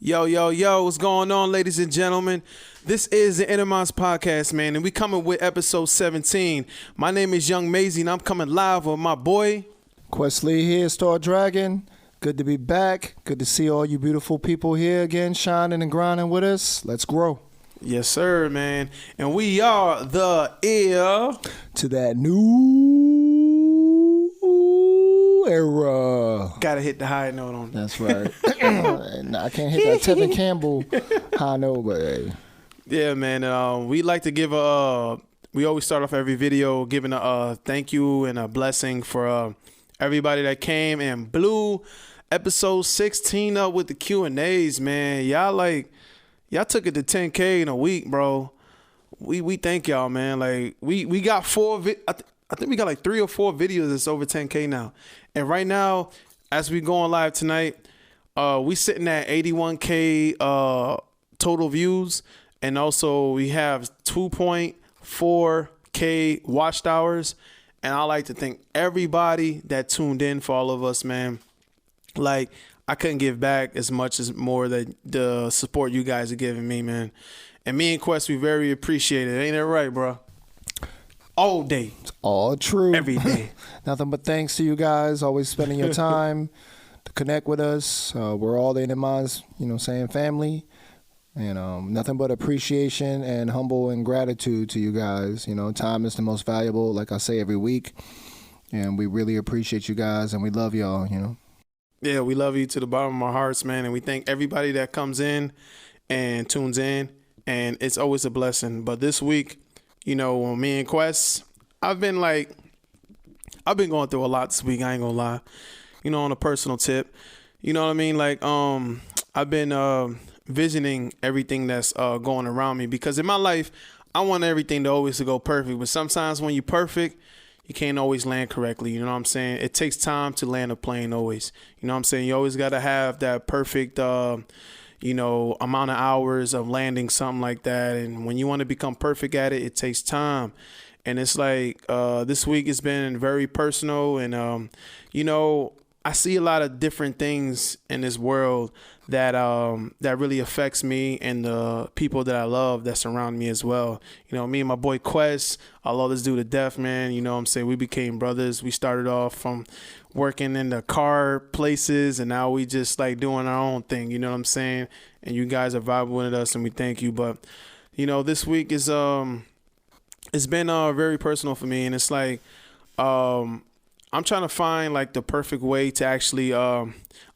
Yo, yo, yo, what's going on, ladies and gentlemen? This is the Inner Minds Podcast, man, and we coming with episode 17. My name is Young Maisie, and I'm coming live with my boy. Questley here, Star Dragon. Good to be back. Good to see all you beautiful people here again, shining and grinding with us. Let's grow. Yes, sir, man. And we are the ear to that new era. Gotta hit the high note on that. That's right. I can't hit that Tevin Campbell high note, but hey. Yeah, man. We like to give we always start off every video giving a thank you and a blessing for everybody that came and blew episode 16 up with the Q&As, man. Y'all took it to 10K in a week, bro. We thank y'all, man. Like we got I think we got like 3 or 4 videos that's over 10K now. And right now, as we going live tonight, we sitting at 81K total views, and also we have 2.4K watched hours. And I like to thank everybody that tuned in for all of us, man. Like, I couldn't give back as much as more that the support you guys are giving me, man. And me and Quest, we very appreciate it. Ain't that right, bro? All day. It's all true. Every day. Nothing but thanks to you guys, always spending your time to connect with us. We're all the Inner Minds, family. And nothing but appreciation and humble and gratitude to you guys. Time is the most valuable, like I say every week. And we really appreciate you guys, and we love y'all, Yeah, we love you to the bottom of our hearts, man. And we thank everybody that comes in and tunes in. And it's always a blessing. But this week, when me and Quest, I've been going through a lot this week. I ain't gonna lie. On a personal tip, you know what I mean? Like, I've been visioning everything that's going around me, because in my life, I want everything to always to go perfect. But sometimes when you're perfect, you can't always land correctly. You know what I'm saying? It takes time to land a plane always. You know what I'm saying? You always got to have that perfect, amount of hours of landing something like that. And when you want to become perfect at it, it takes time. And it's like this week has been very personal. And, I see a lot of different things in this world that really affects me and the people that I love that surround me as well. Me and my boy Quest, I love this dude to death, man. You know what I'm saying? We became brothers. We started off from working in the car places, and now we just like doing our own thing. You know what I'm saying? And you guys are vibing with us, and we thank you. But, this week is it's been very personal for me, and it's like I'm trying to find like the perfect way to actually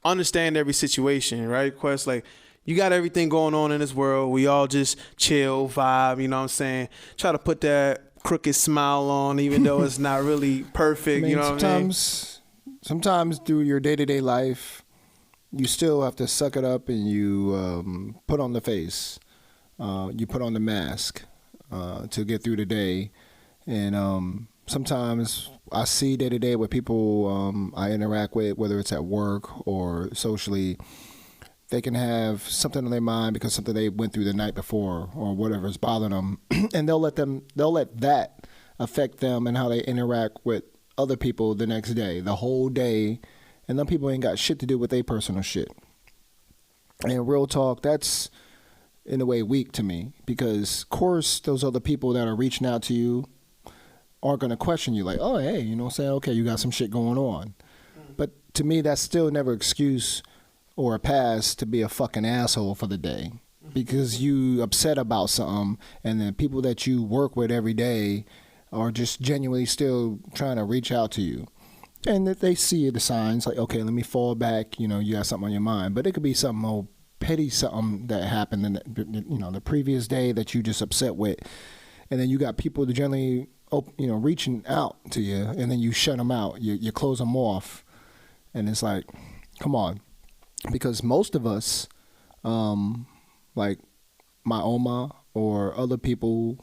understand every situation, right, Quest? Like, you got everything going on in this world. We all just chill, vibe, you know what I'm saying? Try to put that crooked smile on, even though it's not really perfect, you know what I mean? Sometimes through your day-to-day life, you still have to suck it up and you put on the face. You put on the mask to get through the day. And sometimes I see day to day with people I interact with, whether it's at work or socially, they can have something on their mind because something they went through the night before or whatever is bothering them, and they'll let that affect them and how they interact with other people the next day, the whole day, and them people ain't got shit to do with their personal shit. And real talk, that's in a way weak to me, because of course those other people that are reaching out to you aren't going to question you like, oh, hey, say, okay, you got some shit going on. But to me, that's still never excuse or a pass to be a fucking asshole for the day, because you upset about something, and the people that you work with every day are just genuinely still trying to reach out to you. And that they see the signs like, okay, let me fall back, you got something on your mind. But it could be something old petty, something that happened in the previous day that you just upset with. And then you got people that generally reaching out to you, and then you shut them out. You close them off, and it's like, come on, because most of us, like my Oma or other people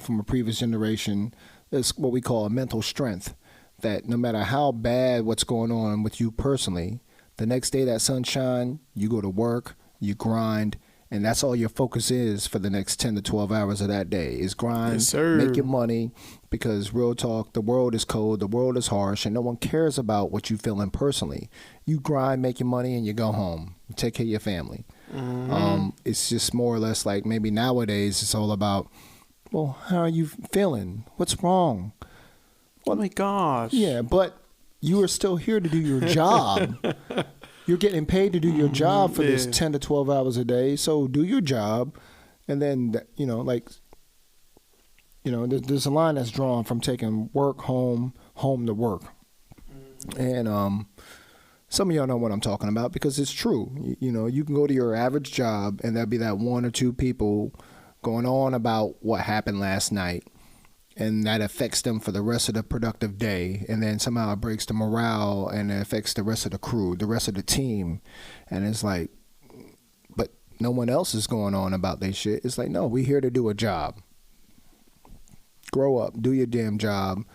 from a previous generation, is what we call a mental strength. That no matter how bad what's going on with you personally, the next day that sunshine, you go to work, you grind. And that's all your focus is for the next 10 to 12 hours of that day is grind, yes, sir. Make your money, because real talk, the world is cold, the world is harsh, and no one cares about what you feeling personally. You grind, make your money, and you go home. You take care of your family. It's just more or less like maybe nowadays it's all about, well, how are you feeling? What's wrong? Oh my gosh. Yeah, but you are still here to do your job. You're getting paid to do your job for this 10 to 12 hours a day. So do your job. And then, there's a line that's drawn from taking work home to work. And some of y'all know what I'm talking about because it's true. You can go to your average job and there'll be that one or two people going on about what happened last night. And that affects them for the rest of the productive day. And then somehow it breaks the morale and it affects the rest of the crew, the rest of the team. And it's like, but no one else is going on about their shit. It's like, no, we're here to do a job. Grow up, do your damn job.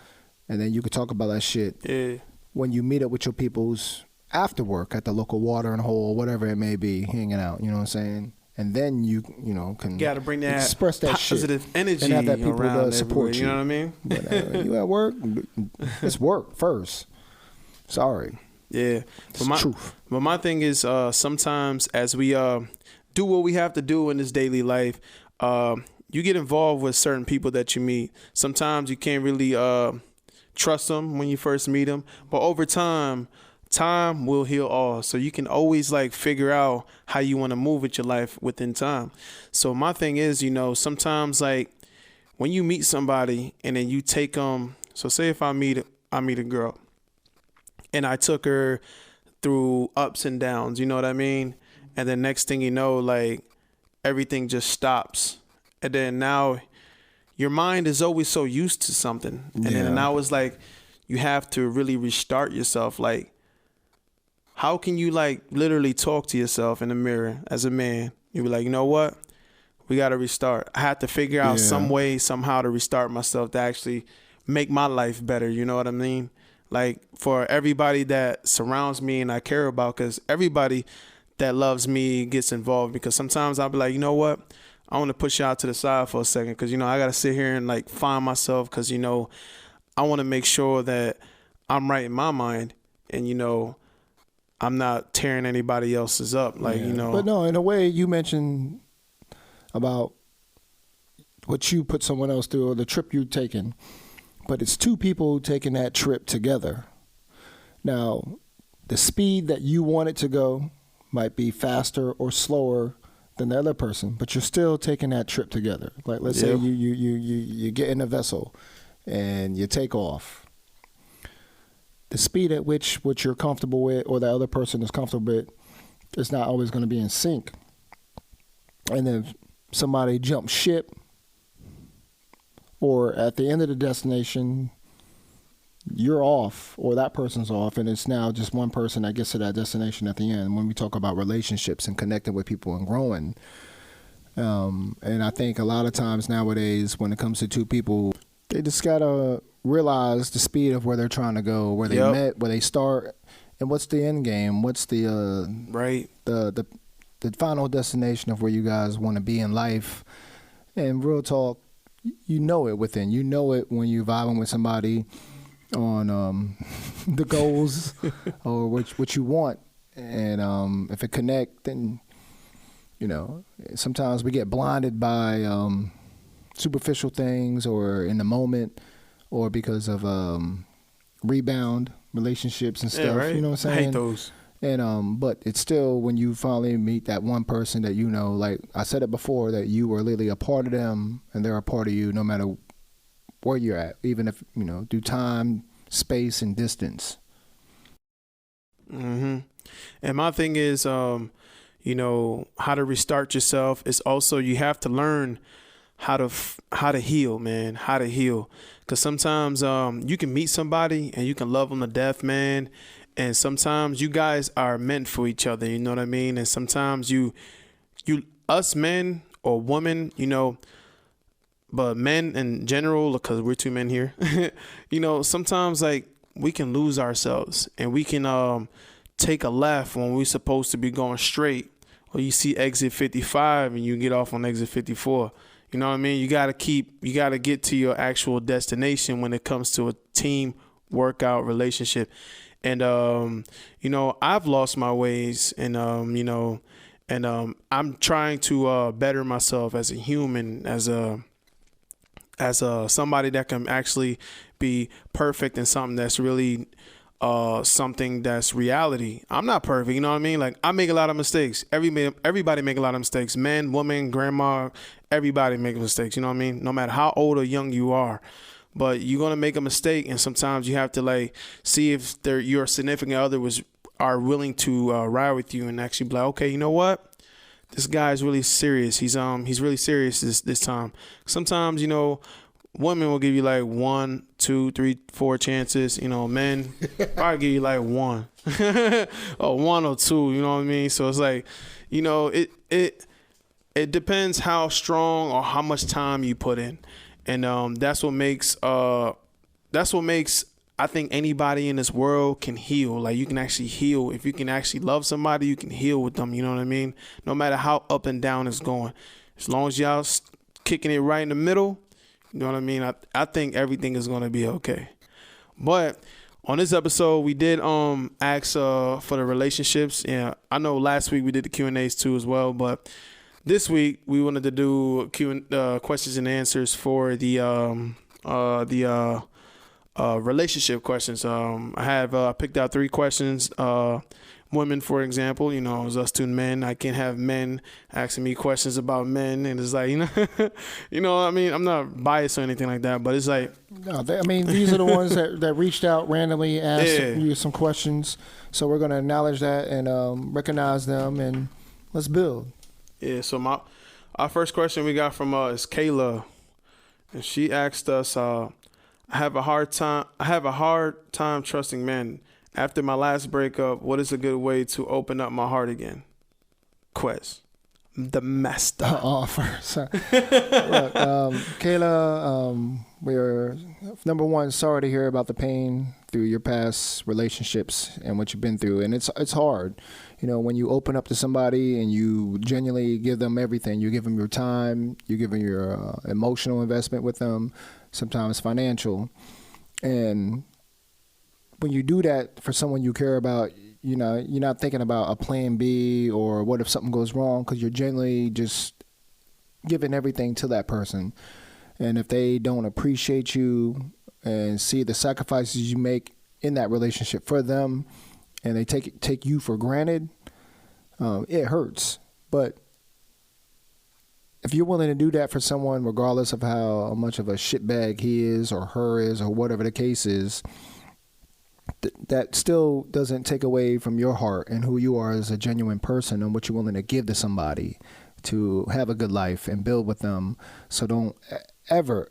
And then you can talk about that shit when you meet up with your peoples after work at the local watering hole, whatever it may be, hanging out. You know what I'm saying? And then you can bring that express that positive shit energy and have that people around to support you. You know what I mean? But, you at work, it's work first. Sorry. Yeah. It's truth. But my thing is sometimes as we do what we have to do in this daily life, you get involved with certain people that you meet. Sometimes you can't really trust them when you first meet them. But over time will heal all. So you can always figure out how you want to move with your life within time. So my thing is, sometimes when you meet somebody and then you take them. So say if I meet a girl and I took her through ups and downs, you know what I mean? And then next thing you know, everything just stops. And then now your mind is always so used to something. And then now it's you have to really restart yourself. How can you literally talk to yourself in the mirror as a man? You be like, you know what? We got to restart. I had to figure out some way, somehow to restart myself to actually make my life better. You know what I mean? For everybody that surrounds me and I care about, because everybody that loves me gets involved, because sometimes I'll be like, you know what? I want to push you out to the side for a second because, I got to sit here and find myself because, I want to make sure that I'm right in my mind and, I'm not tearing anybody else's up. But no, in a way you mentioned about what you put someone else through or the trip you've taken, but it's two people taking that trip together. Now, the speed that you want it to go might be faster or slower than the other person, but you're still taking that trip together. Let's say you get in a vessel and you take off. The speed at which what you're comfortable with or the other person is comfortable with is not always going to be in sync. And if somebody jumps ship or at the end of the destination, you're off or that person's off and it's now just one person that gets to that destination at the end when we talk about relationships and connecting with people and growing. And I think a lot of times nowadays when it comes to two people, they just got to realize the speed of where they're trying to go, where they met, where they start, and what's the end game, what's the the final destination of where you guys want to be in life. And real talk, you know it within. You know it when you're vibing with somebody on the goals or what you want. And if it connect, then, sometimes we get blinded by superficial things or in the moment or because of rebound relationships and stuff. Yeah, right? You know what I'm saying? I hate those. And but it's still when you finally meet that one person that like I said it before, that you were literally a part of them and they're a part of you no matter where you're at, even if due time, space, and distance. Mm-hmm. And my thing is, how to restart yourself is also you have to learn how to heal, man. How to heal, because sometimes you can meet somebody and you can love them to death, man. And sometimes you guys are meant for each other, you know what I mean? And sometimes us men or women, but men in general, because we're two men here, sometimes we can lose ourselves and we can take a left when we're supposed to be going straight. Or you see exit 55 and you get off on exit 54. You know what I mean? You got to get to your actual destination when it comes to a team workout relationship. And, I've lost my ways and, And I'm trying to better myself as a human, as a somebody that can actually be perfect in something that's really something that's reality. I'm not perfect, you know what I mean? Like, I make a lot of mistakes. Everybody make a lot of mistakes. Men, women, grandma, everybody make mistakes, you know what I mean? No matter how old or young you are. But you're gonna make a mistake, and sometimes you have to like see if your significant other are willing to ride with you and actually be like, okay, you know what? This guy is really serious. He's really serious this time. Sometimes, you know, women will give you like 1, 2, 3, 4 chances. You know, men probably give you like 1 or 1 or 2. You know what I mean? So it's like, you know, it depends how strong or how much time you put in, and that's what makes I think anybody in this world can heal. Like, you can actually heal. If you can actually love somebody, you can heal with them. You know what I mean? No matter how up and down it's going, as long as y'all kicking it right in the middle. You know what I mean? I think everything is going to be okay. But on this episode, we did ask for the relationships. Yeah, I know last week we did the Q&As too as well, but this week we wanted to do questions and answers for the relationship questions. I picked out 3 questions. Women, for example, you know, it was us 2 men. I can't have men asking me questions about men, and it's like, you know, you know, I mean, I'm not biased or anything like that, but it's like, no, I mean, these are the ones that reached out randomly, asked you some questions. So we're going to acknowledge that and recognize them, and let's build. Yeah. So our first question we got from is Kayla, and she asked us, I have a hard time trusting men. After my last breakup, what is a good way to open up my heart again? Quez, the master. First. Look, Kayla, we're, number one, sorry to hear about the pain through your past relationships and what you've been through. And it's hard. You know, when you open up to somebody and you genuinely give them everything, you give them your time, you give them your emotional investment with them, sometimes financial. And when you do that for someone you care about, you know, you're not thinking about a plan B or what if something goes wrong, because you're generally just giving everything to that person. And if they don't appreciate you and see the sacrifices you make in that relationship for them, and they take you for granted, it hurts. But if you're willing to do that for someone, regardless of how much of a shitbag he is or her is or whatever the case is, that still doesn't take away from your heart and who you are as a genuine person and what you're willing to give to somebody to have a good life and build with them. So don't ever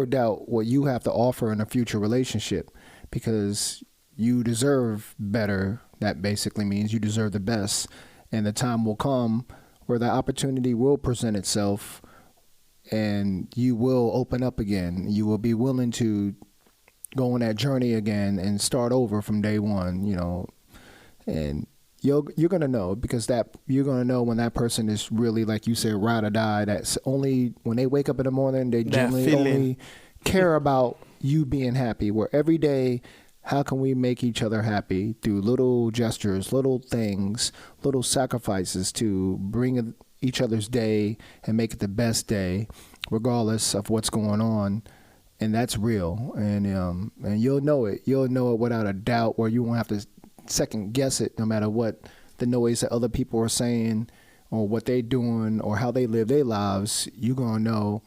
doubt what you have to offer in a future relationship, because you deserve better. That basically means you deserve the best. And the time will come where that opportunity will present itself and you will open up again. You will be willing to go on that journey again and start over from day one, you know, and you're going to know, because you're going to know when that person is really, like you said, ride or die. That's only when they wake up in the morning, they generally only care about you being happy, where every day, how can we make each other happy through little gestures, little things, little sacrifices to bring each other's day and make it the best day, regardless of what's going on. And that's real, and you'll know it. You'll know it without a doubt, where you won't have to second guess it, no matter what the noise that other people are saying or what they're doing or how they live their lives. You're gonna know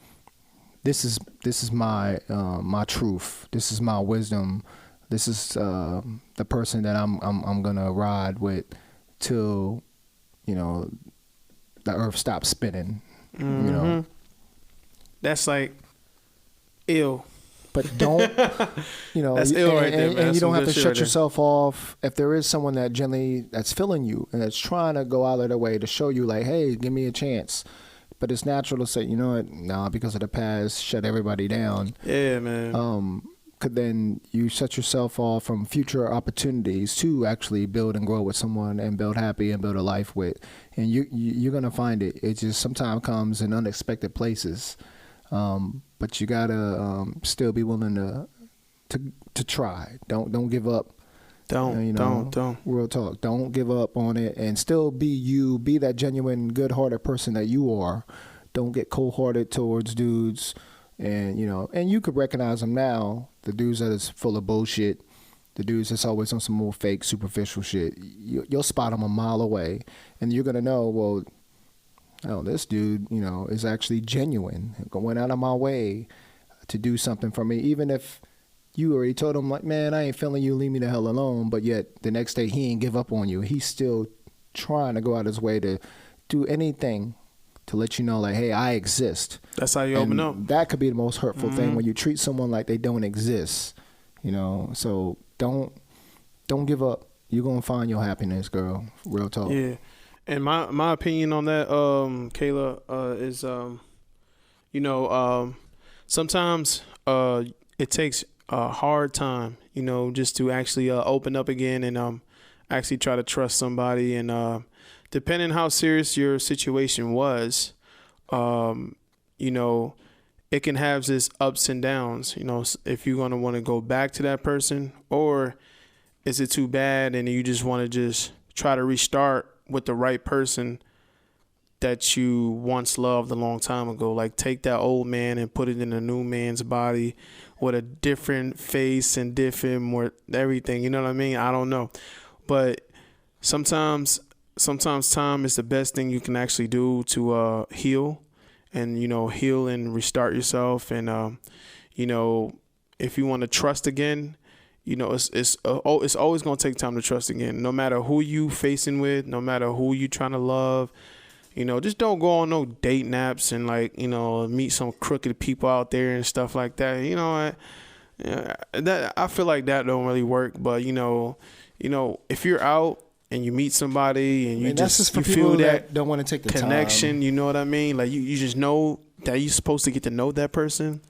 this is my my truth. This is my wisdom. This is the person that I'm gonna ride with till, you know, the earth stops spinning. Mm-hmm. You know, that's like ill. But don't, you know, that's ill right there, man. And you don't have to shut right yourself off. If there is someone that's feeling you and that's trying to go out of their way to show you, like, hey, give me a chance. But it's natural to say, you know what, nah, because of the past, shut everybody down. Yeah, man. Could then you shut yourself off from future opportunities to actually build and grow with someone and build happy and build a life with. And you're gonna find it. It just sometimes comes in unexpected places. But you gotta still be willing to try. Don't give up. Don't. Real talk. Don't give up on it, and still be you. Be that genuine, good-hearted person that you are. Don't get cold-hearted towards dudes, and and you could recognize them now. The dudes that is full of bullshit, the dudes that's always on some more fake, superficial shit. You'll spot them a mile away, and you're gonna know. Well, oh, this dude, is actually genuine. Going out of my way to do something for me, even if you already told him, like, man, I ain't feeling you, leave me the hell alone. But yet the next day he ain't give up on you. He's still trying to go out his way to do anything to let you know, like, hey, I exist. That's how you open up. That could be the most hurtful thing, when you treat someone like they don't exist. So don't give up. You're gonna find your happiness, girl. Real talk. Yeah. And my opinion on that, Kayla, is sometimes it takes a hard time, just to actually open up again and actually try to trust somebody. And depending how serious your situation was, it can have this ups and downs. If you're gonna want to go back to that person, or is it too bad and you just want to just try to restart with the right person that you once loved a long time ago. Like, take that old man and put it in a new man's body with a different face and different more everything. You know what I mean? I don't know. But sometimes time is the best thing you can actually do to heal and, heal and restart yourself. And, if you want to trust again, it's always going to take time to trust again, no matter who you facing with, no matter who you trying to love. Just don't go on no date naps and meet some crooked people out there and stuff like that. That I feel like that don't really work. But if you're out and you meet somebody and you feel that don't want to take the connection, time. You know what I mean? Like you just know that you're supposed to get to know that person,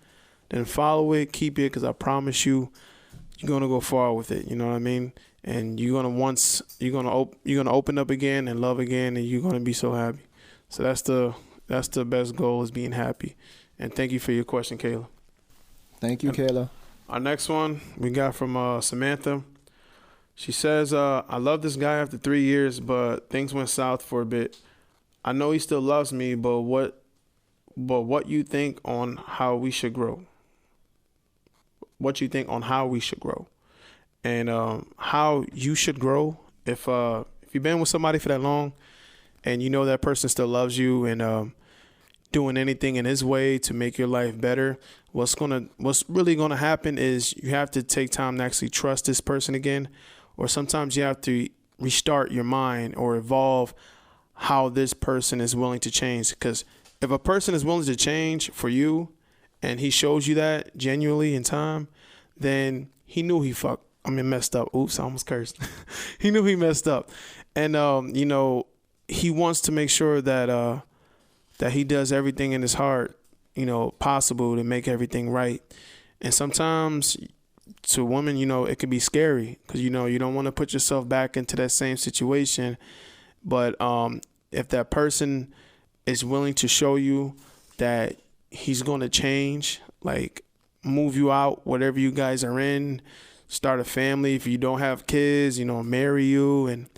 then follow it, keep it, because I promise you, you're gonna go far with it. You know what I mean? And you're gonna open up again and love again, and you're gonna be so happy. So that's the best goal, is being happy. And thank you for your question, Kayla. Thank you, Kayla. Our next one we got from Samantha. She says, I love this guy after 3 years, but things went south for a bit. I know he still loves me, but what you think on how we should grow? What you think on how we should grow? And how you should grow if you've been with somebody for that long and you know that person still loves you and doing anything in his way to make your life better, what's really gonna happen is you have to take time to actually trust this person again, or sometimes you have to restart your mind or evolve how this person is willing to change. Because if a person is willing to change for you and he shows you that genuinely in time, then he knew he messed up. Oops, I almost cursed. He knew he messed up. And, he wants to make sure that he does everything in his heart, possible to make everything right. And sometimes to women, it can be scary because, you don't want to put yourself back into that same situation. But if that person is willing to show you that he's going to change, like move you out, whatever you guys are in, start a family. If you don't have kids, marry you and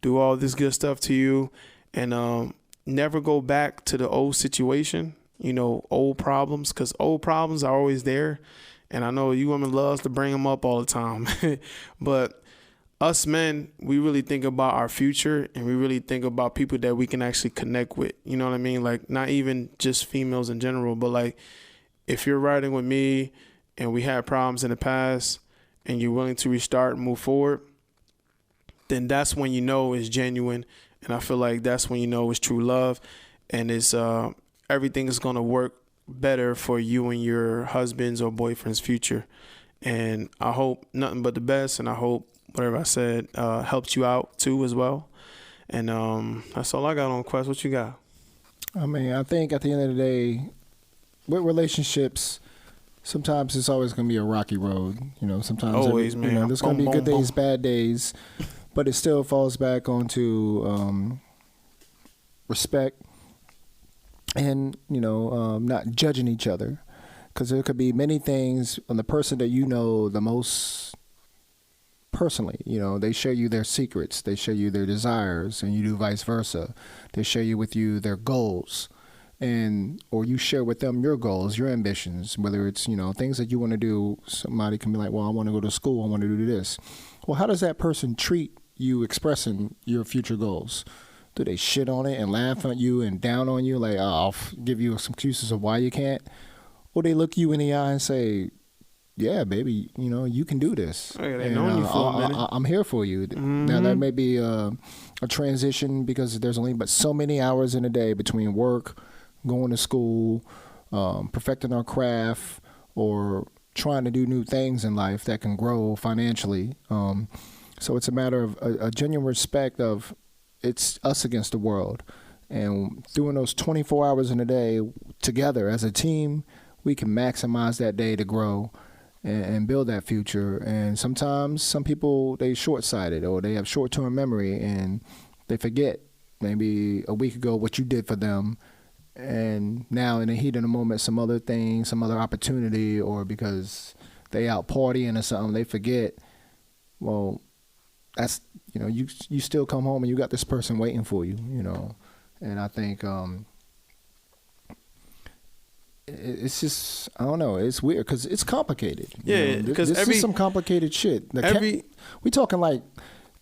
do all this good stuff to you, and never go back to the old situation, old problems, because old problems are always there. And I know you women loves to bring them up all the time. But us men, we really think about our future, and we really think about people that we can actually connect with. You know what I mean? Like, not even just females in general, but like, if you're riding with me and we had problems in the past and you're willing to restart and move forward, then that's when it's genuine. And I feel like that's when it's true love, and it's everything is going to work better for you and your husband's or boyfriend's future. And I hope nothing but the best, and I hope whatever I said helped you out too as well. And that's all I got on Quest. What you got? I mean, I think at the end of the day, with relationships, sometimes it's always going to be a rocky road. Sometimes always, man. There's going to be good days, bad days, but it still falls back onto respect and not judging each other, because there could be many things on the person that the most personally. You know, they share you their secrets, they share you their desires, and you do vice versa. They share you with you their goals, and or you share with them your goals, your ambitions, whether it's, you know, things that you want to do. Somebody can be like, well, I want to go to school, I want to do this. Well, how does that person treat you expressing your future goals? Do they shit on it and laugh at you and down on you, like, oh, I'll give you some excuses of why you can't? Or they look you in the eye and say, yeah, baby, you know, you can do this. Oh, yeah, they known you for a minute. I'm here for you. Now, that may be a transition because there's only but so many hours in a day between work, going to school, perfecting our craft, or trying to do new things in life that can grow financially. So it's a matter of a genuine respect of it's us against the world. And doing those 24 hours in a day together as a team, we can maximize that day to grow and build that future. And sometimes some people, they short-sighted or they have short-term memory and they forget maybe a week ago what you did for them. And now in the heat of the moment, some other thing, some other opportunity, or because they out partying or something, they forget, well, that's, you know, you still come home and you got this person waiting for you, you know. And I think it's just, I don't know, it's weird because it's complicated. Yeah, because this is some complicated shit. We talking like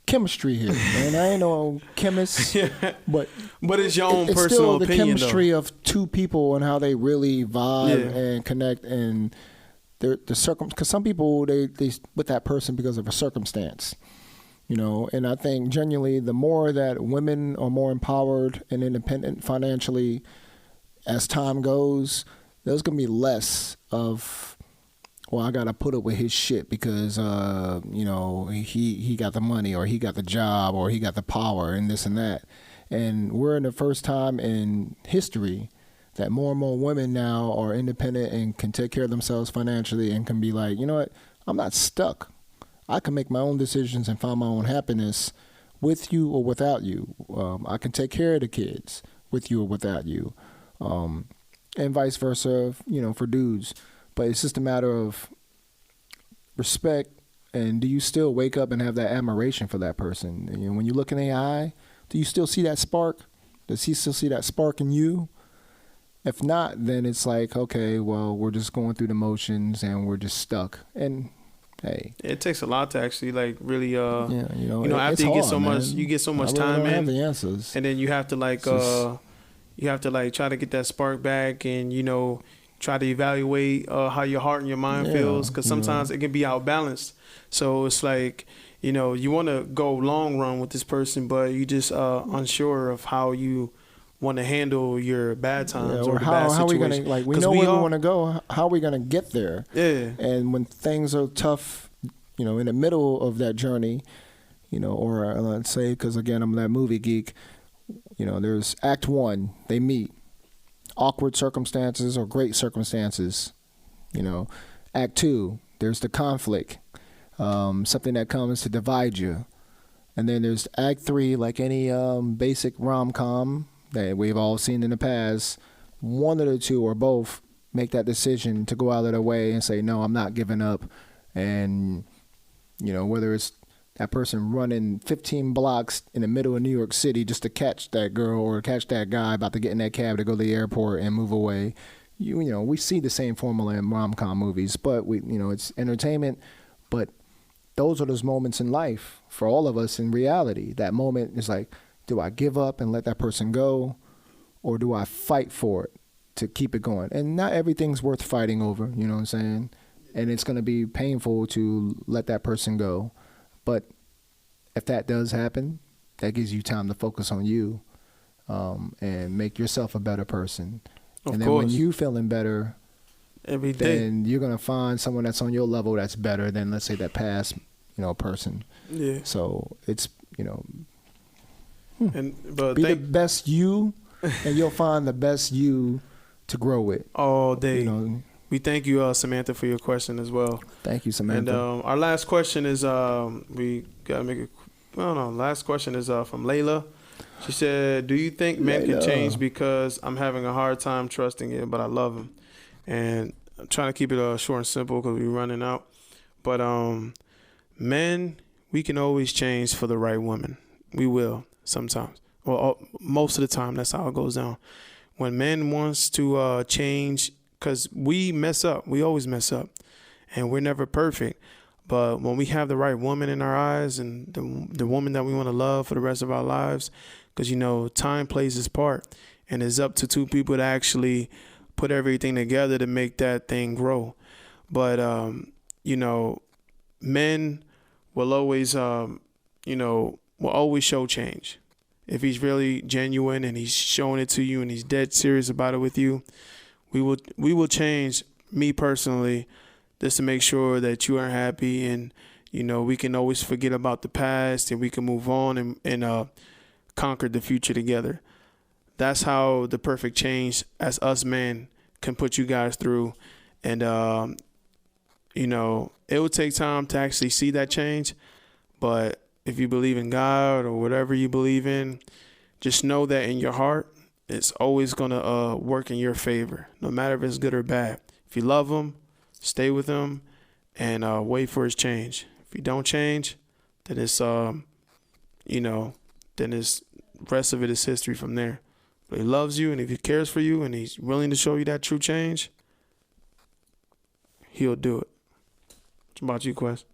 chemistry here, man. I ain't no chemist, Yeah. but it's your own it's personal still the opinion, chemistry though. of two people and how they really vibe Yeah. and connect, and the because some people they with that person because of a circumstance, you know. And I think genuinely, the more that women are more empowered and independent financially, as time goes, there's gonna be less of, well, I gotta put up with his shit because you know, he got the money or he got the job or he got the power and this and that. And we're in the first time in history that more and more women now are independent and can take care of themselves financially and can be like, you know what, I'm not stuck. I can make my own decisions and find my own happiness with you or without you. I can take care of the kids with you or without you. And vice versa, you know, for dudes. But it's just a matter of respect, and do you still wake up and have that admiration for that person? You know, when you look in the eye, do you still see that spark? Does he still see that spark in you? If not, then it's like, okay, well, we're just going through the motions and we're just stuck. And hey, it takes a lot to actually like really yeah, you know, after you hard, get so man. much, you get so much I really time don't in, have the answers. and then you have to like you have to like try to get that spark back, and you know, try to evaluate how your heart and your mind feels, because sometimes it can be outbalanced. So it's like, you know, you want to go long run with this person, but you just unsure of how you want to handle your bad times, or the bad how we situation. gonna, like, we know where we want to go. How are we gonna get there? Yeah. And when things are tough, you know, in the middle of that journey, you know, or let's say, because again, I'm that movie geek. You know, there's Act 1, they meet. Awkward circumstances or great circumstances. You know, Act 2, there's the conflict, something that comes to divide you. And then there's Act 3, like any basic rom-com that we've all seen in the past. One of the two or both make that decision to go out of their way and say, no, I'm not giving up. And, you know, whether it's that person running 15 blocks in the middle of New York City just to catch that girl or catch that guy about to get in that cab to go to the airport and move away. You know, we see the same formula in rom-com movies, but you know, it's entertainment. But those are those moments in life for all of us in reality. That moment is like, do I give up and let that person go, or do I fight for it to keep it going? And not everything's worth fighting over, you know what I'm saying? And it's going to be painful to let that person go. But if that does happen, that gives you time to focus on you and make yourself a better person. And then when you feeling better every day, then you're going to find someone that's on your level that's better than, let's say, that past, you know, person. Yeah. So it's, you know, but be the best you, and you'll find the best you to grow with. All day. You know, we thank you, Samantha, for your question as well. Thank you, Samantha. And our last question is, we got to make it, last question is from Layla. She said, do you think men can change because I'm having a hard time trusting it, but I love him? And I'm trying to keep it short and simple because we're running out. But men, we can always change for the right woman. We will sometimes. Well, most of the time, that's how it goes down. When men wants to change, because we mess up. We always mess up. And we're never perfect. But when we have the right woman in our eyes and the woman that we want to love for the rest of our lives, because, time plays its part. And it's up to two people to actually put everything together to make that thing grow. But, men will always, will always show change. If he's really genuine and he's showing it to you and he's dead serious about it with you, we will change, me personally, just to make sure that you are happy and, we can always forget about the past and we can move on and conquer the future together. That's how the perfect change as us men can put you guys through. And, it will take time to actually see that change. But if you believe in God or whatever you believe in, just know that in your heart, it's always going to work in your favor, no matter if it's good or bad. If you love him, stay with him and wait for his change. If you don't change, then it's, then it's rest of it is history from there. But he loves you, and if he cares for you and he's willing to show you that true change, he'll do it. What about you, Quest?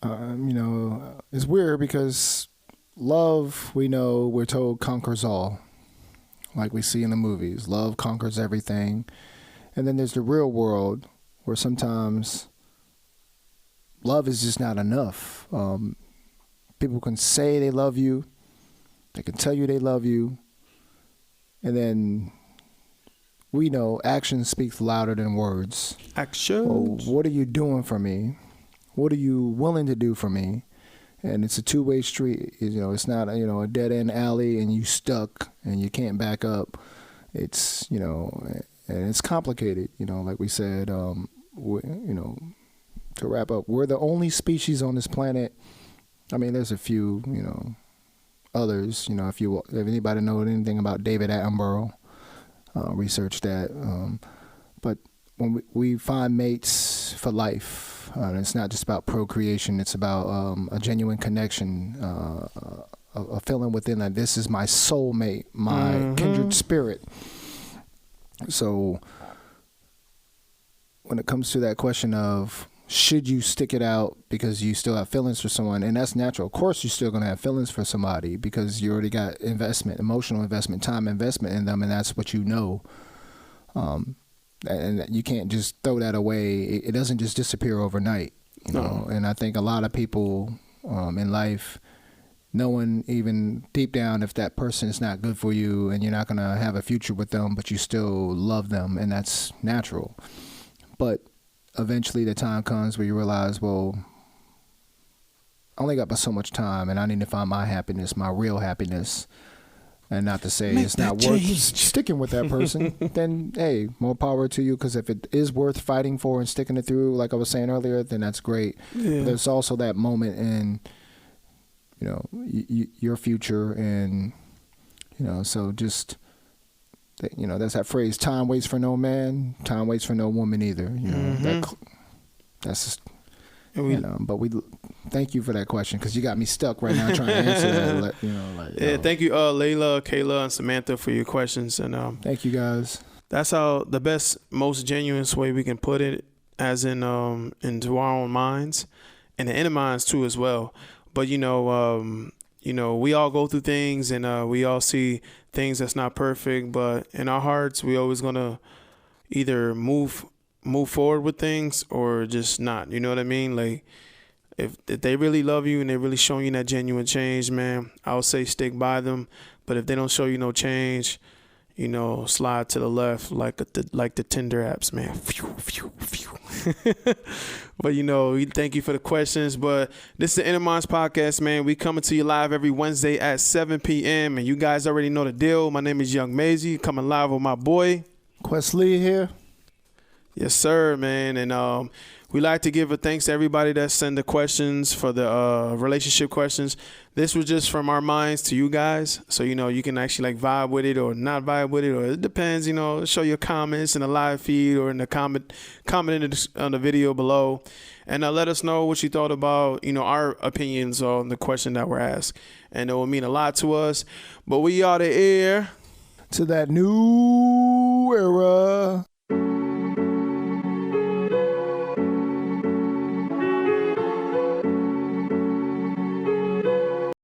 It's weird because love, we're told conquers all, like we see in the movies. Love conquers everything. And then there's the real world where sometimes love is just not enough. People can say they love you. They can tell you they love you. And then we know action speaks louder than words. Action. Well, what are you doing for me? What are you willing to do for me? And it's a two-way street. It's not, a dead-end alley and you stuck and you can't back up. It's, and it's complicated, like we said, to wrap up, we're the only species on this planet. I mean, there's a few, others, if anybody knows anything about David Attenborough, research that. But when we find mates for life, it's not just about procreation, it's about a genuine connection, a feeling within that this is my soulmate, my kindred spirit. So when it comes to that question of should you stick it out because you still have feelings for someone, and that's natural. Of course, you're still going to have feelings for somebody because you already got investment, emotional investment, time investment in them, and that's what you know. And you can't just throw that away. It doesn't just disappear overnight, know. And I think a lot of people in life, knowing even deep down if that person is not good for you and you're not going to have a future with them, but you still love them, and that's natural. But eventually the time comes where you realize, well, I only got but so much time, and I need to find my happiness, my real happiness. And not to say it's not worth sticking with that person, then, hey, more power to you, because if it is worth fighting for and sticking it through, like I was saying earlier, then that's great. Yeah. But there's also that moment in, your future, and, so just, that's that phrase, time waits for no man, time waits for no woman either. That's just, but we thank you for that question, because you got me stuck right now trying to answer that. Thank you, Layla, Kayla, and Samantha for your questions, and thank you guys. That's how the best, most genuine way we can put it, as in into our own minds, and the inner minds too as well. But we all go through things, and we all see things that's not perfect, but in our hearts, we always gonna either move forward with things or just not. You know what I mean? Like, if they really love you and they're really showing you that genuine change, man, I would say stick by them. But if they don't show you no change, slide to the left like the Tinder apps, man. But we thank you for the questions. But this is the Inner Minds Podcast, man. We coming to you live every Wednesday at 7 p.m. And you guys already know the deal. My name is Young Maisie, coming live with my boy Quest Lee here. Yes, sir, man. And we like to give a thanks to everybody that sent the questions for the relationship questions. This was just from our minds to you guys. So, you can actually like vibe with it or not vibe with it, or it depends, show your comments in the live feed or in the comment on the video below. And let us know what you thought about, our opinions on the question that were asked. And it will mean a lot to us. But we are the air To that new